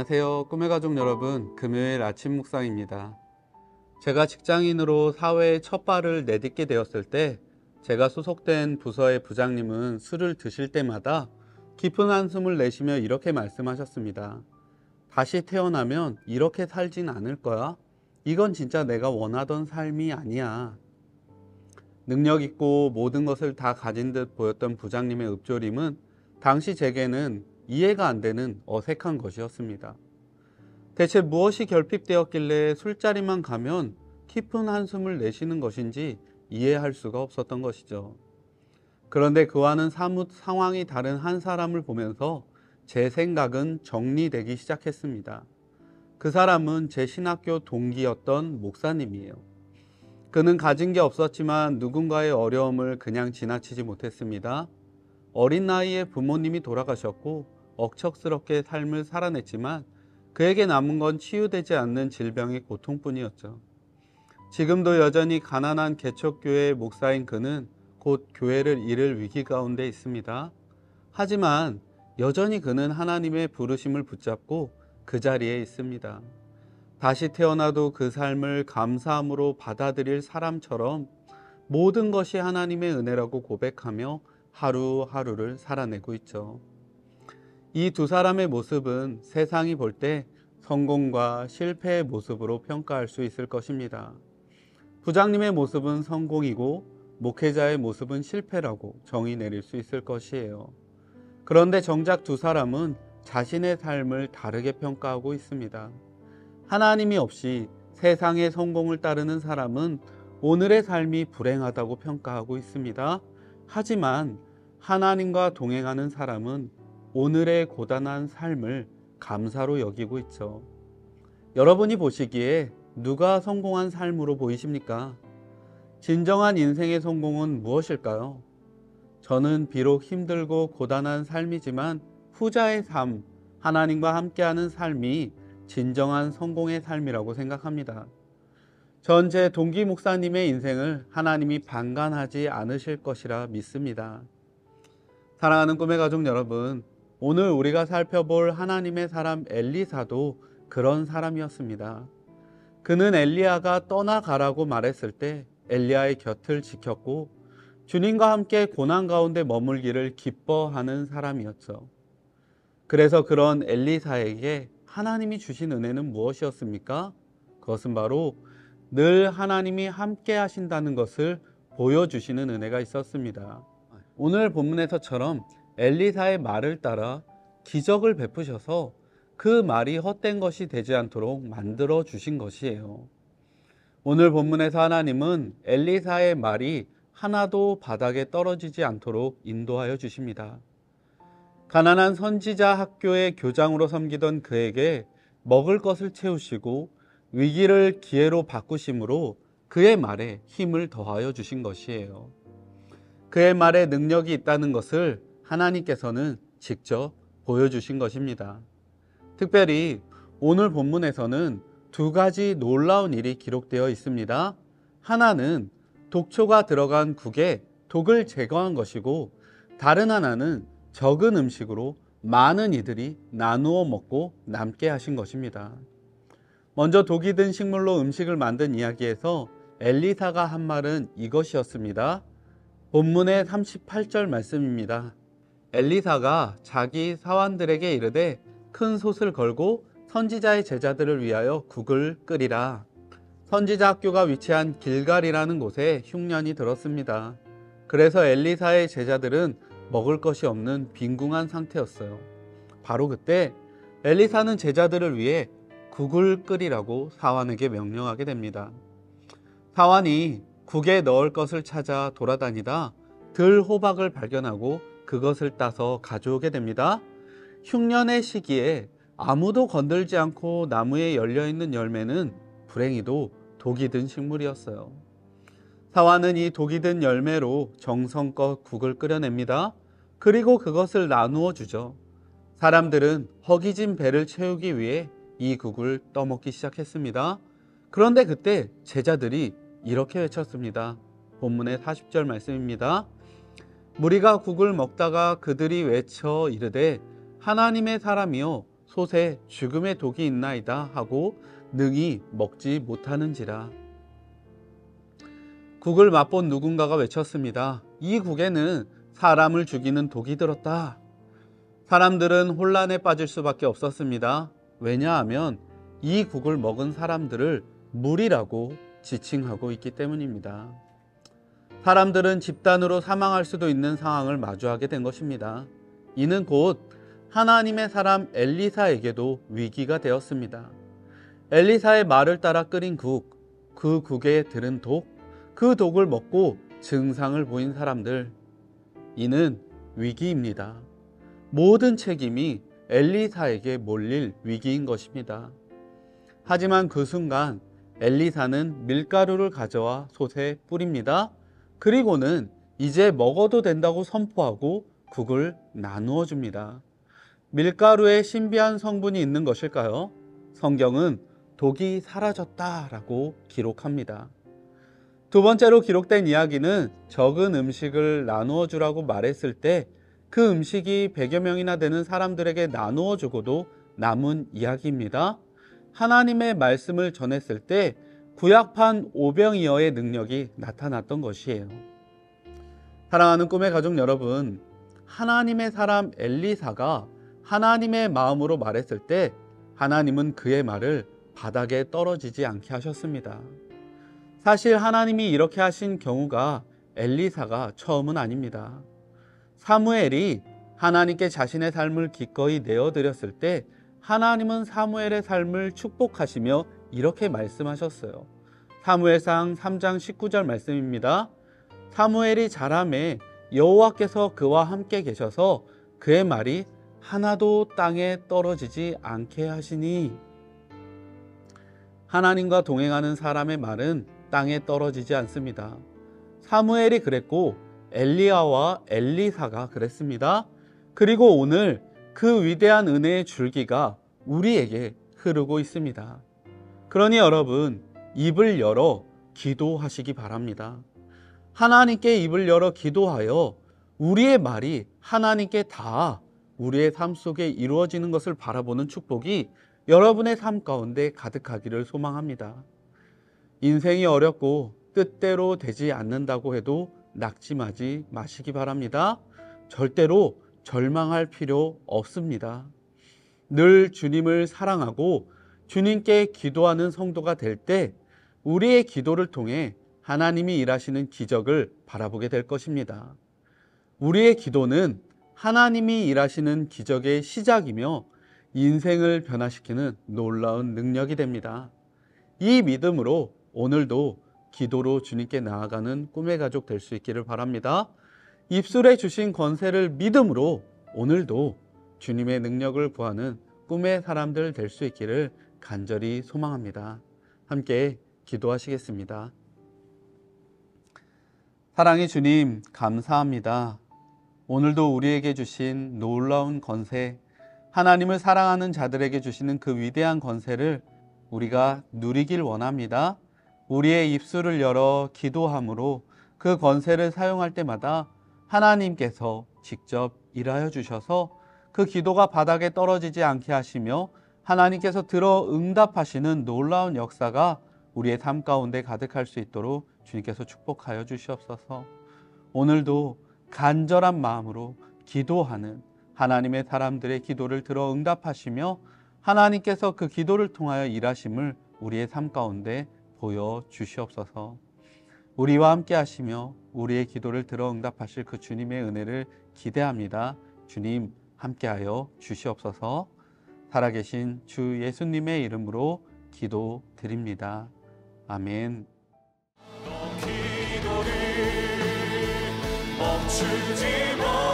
안녕하세요. 꿈의 가족 여러분, 금요일 아침 묵상입니다. 제가 직장인으로 사회에 첫 발을 내딛게 되었을 때 제가 소속된 부서의 부장님은 술을 드실 때마다 깊은 한숨을 내쉬며 이렇게 말씀하셨습니다. 다시 태어나면 이렇게 살진 않을 거야. 이건 진짜 내가 원하던 삶이 아니야. 능력 있고 모든 것을 다 가진 듯 보였던 부장님의 읊조림은 당시 제게는 이해가 안 되는 어색한 것이었습니다. 대체 무엇이 결핍되었길래 술자리만 가면 깊은 한숨을 내쉬는 것인지 이해할 수가 없었던 것이죠. 그런데 그와는 사뭇 상황이 다른 한 사람을 보면서 제 생각은 정리되기 시작했습니다. 그 사람은 제 신학교 동기였던 목사님이에요. 그는 가진 게 없었지만 누군가의 어려움을 그냥 지나치지 못했습니다. 어린 나이에 부모님이 돌아가셨고 억척스럽게 삶을 살아냈지만 그에게 남은 건 치유되지 않는 질병의 고통뿐이었죠. 지금도 여전히 가난한 개척교회의 목사인 그는 곧 교회를 잃을 위기 가운데 있습니다. 하지만 여전히 그는 하나님의 부르심을 붙잡고 그 자리에 있습니다. 다시 태어나도 그 삶을 감사함으로 받아들일 사람처럼 모든 것이 하나님의 은혜라고 고백하며 하루하루를 살아내고 있죠. 이 두 사람의 모습은 세상이 볼 때 성공과 실패의 모습으로 평가할 수 있을 것입니다. 부장님의 모습은 성공이고 목회자의 모습은 실패라고 정의 내릴 수 있을 것이에요. 그런데 정작 두 사람은 자신의 삶을 다르게 평가하고 있습니다. 하나님이 없이 세상의 성공을 따르는 사람은 오늘의 삶이 불행하다고 평가하고 있습니다. 하지만 하나님과 동행하는 사람은 오늘의 고단한 삶을 감사로 여기고 있죠. 여러분이 보시기에 누가 성공한 삶으로 보이십니까? 진정한 인생의 성공은 무엇일까요? 저는 비록 힘들고 고단한 삶이지만 후자의 삶, 하나님과 함께하는 삶이 진정한 성공의 삶이라고 생각합니다. 전 제 동기 목사님의 인생을 하나님이 방관하지 않으실 것이라 믿습니다. 사랑하는 꿈의 가족 여러분, 오늘 우리가 살펴볼 하나님의 사람 엘리사도 그런 사람이었습니다. 그는 엘리야가 떠나가라고 말했을 때 엘리야의 곁을 지켰고 주님과 함께 고난 가운데 머물기를 기뻐하는 사람이었죠. 그래서 그런 엘리사에게 하나님이 주신 은혜는 무엇이었습니까? 그것은 바로 늘 하나님이 함께 하신다는 것을 보여주시는 은혜가 있었습니다. 오늘 본문에서처럼 엘리사의 말을 따라 기적을 베푸셔서 그 말이 헛된 것이 되지 않도록 만들어 주신 것이에요. 오늘 본문에서 하나님은 엘리사의 말이 하나도 바닥에 떨어지지 않도록 인도하여 주십니다. 가난한 선지자 학교의 교장으로 섬기던 그에게 먹을 것을 채우시고 위기를 기회로 바꾸심으로 그의 말에 힘을 더하여 주신 것이에요. 그의 말에 능력이 있다는 것을 하나님께서는 직접 보여주신 것입니다. 특별히 오늘 본문에서는 두 가지 놀라운 일이 기록되어 있습니다. 하나는 독초가 들어간 국에 독을 제거한 것이고 다른 하나는 적은 음식으로 많은 이들이 나누어 먹고 남게 하신 것입니다. 먼저 독이 든 식물로 음식을 만든 이야기에서 엘리사가 한 말은 이것이었습니다. 본문의 38절 말씀입니다. 엘리사가 자기 사환들에게 이르되 큰 솥을 걸고 선지자의 제자들을 위하여 국을 끓이라. 선지자 학교가 위치한 길갈이라는 곳에 흉년이 들었습니다. 그래서 엘리사의 제자들은 먹을 것이 없는 빈궁한 상태였어요. 바로 그때 엘리사는 제자들을 위해 국을 끓이라고 사환에게 명령하게 됩니다. 사환이 국에 넣을 것을 찾아 돌아다니다 들 호박을 발견하고 그것을 따서 가져오게 됩니다. 흉년의 시기에 아무도 건들지 않고 나무에 열려있는 열매는 불행히도 독이 든 식물이었어요. 사환은 이 독이 든 열매로 정성껏 국을 끓여냅니다. 그리고 그것을 나누어 주죠. 사람들은 허기진 배를 채우기 위해 이 국을 떠먹기 시작했습니다. 그런데 그때 제자들이 이렇게 외쳤습니다. 본문의 40절 말씀입니다. 무리가 국을 먹다가 그들이 외쳐 이르되 하나님의 사람이여 솥에 죽음의 독이 있나이다 하고 능히 먹지 못하는지라. 국을 맛본 누군가가 외쳤습니다. 이 국에는 사람을 죽이는 독이 들었다. 사람들은 혼란에 빠질 수밖에 없었습니다. 왜냐하면 이 국을 먹은 사람들을 물이라고 지칭하고 있기 때문입니다. 사람들은 집단으로 사망할 수도 있는 상황을 마주하게 된 것입니다. 이는 곧 하나님의 사람 엘리사에게도 위기가 되었습니다. 엘리사의 말을 따라 끓인 국, 그 국에 들은 독, 그 독을 먹고 증상을 보인 사람들, 이는 위기입니다. 모든 책임이 엘리사에게 몰릴 위기인 것입니다. 하지만 그 순간 엘리사는 밀가루를 가져와 솥에 뿌립니다. 그리고는 이제 먹어도 된다고 선포하고 국을 나누어 줍니다. 밀가루에 신비한 성분이 있는 것일까요? 성경은 독이 사라졌다라고 기록합니다. 두 번째로 기록된 이야기는 적은 음식을 나누어 주라고 말했을 때 그 음식이 100여 명이나 되는 사람들에게 나누어 주고도 남은 이야기입니다. 하나님의 말씀을 전했을 때 구약판 오병이어의 능력이 나타났던 것이에요. 사랑하는 꿈의 가족 여러분, 하나님의 사람 엘리사가 하나님의 마음으로 말했을 때 하나님은 그의 말을 바닥에 떨어지지 않게 하셨습니다. 사실 하나님이 이렇게 하신 경우가 엘리사가 처음은 아닙니다. 사무엘이 하나님께 자신의 삶을 기꺼이 내어드렸을 때 하나님은 사무엘의 삶을 축복하시며 이렇게 말씀하셨어요. 사무엘상 3장 19절 말씀입니다. 사무엘이 자라매 여호와께서 그와 함께 계셔서 그의 말이 하나도 땅에 떨어지지 않게 하시니. 하나님과 동행하는 사람의 말은 땅에 떨어지지 않습니다. 사무엘이 그랬고 엘리야와 엘리사가 그랬습니다. 그리고 오늘 그 위대한 은혜의 줄기가 우리에게 흐르고 있습니다. 그러니 여러분, 입을 열어 기도하시기 바랍니다. 하나님께 입을 열어 기도하여 우리의 말이 하나님께 다 우리의 삶 속에 이루어지는 것을 바라보는 축복이 여러분의 삶 가운데 가득하기를 소망합니다. 인생이 어렵고 뜻대로 되지 않는다고 해도 낙심하지 마시기 바랍니다. 절대로 절망할 필요 없습니다. 늘 주님을 사랑하고 주님께 기도하는 성도가 될 때 우리의 기도를 통해 하나님이 일하시는 기적을 바라보게 될 것입니다. 우리의 기도는 하나님이 일하시는 기적의 시작이며 인생을 변화시키는 놀라운 능력이 됩니다. 이 믿음으로 오늘도 기도로 주님께 나아가는 꿈의 가족 될 수 있기를 바랍니다. 입술에 주신 권세를 믿음으로 오늘도 주님의 능력을 구하는 꿈의 사람들 될 수 있기를 간절히 소망합니다. 함께 기도하시겠습니다. 사랑의 주님, 감사합니다. 오늘도 우리에게 주신 놀라운 권세, 하나님을 사랑하는 자들에게 주시는 그 위대한 권세를 우리가 누리길 원합니다. 우리의 입술을 열어 기도함으로 그 권세를 사용할 때마다 하나님께서 직접 일하여 주셔서 그 기도가 바닥에 떨어지지 않게 하시며 하나님께서 들어 응답하시는 놀라운 역사가 우리의 삶 가운데 가득할 수 있도록 주님께서 축복하여 주시옵소서. 오늘도 간절한 마음으로 기도하는 하나님의 사람들의 기도를 들어 응답하시며 하나님께서 그 기도를 통하여 일하심을 우리의 삶 가운데 보여주시옵소서. 우리와 함께 하시며 우리의 기도를 들어 응답하실 그 주님의 은혜를 기대합니다. 주님 함께하여 주시옵소서. 살아계신 주 예수님의 이름으로 기도드립니다. 아멘. 기도를 멈추지 마.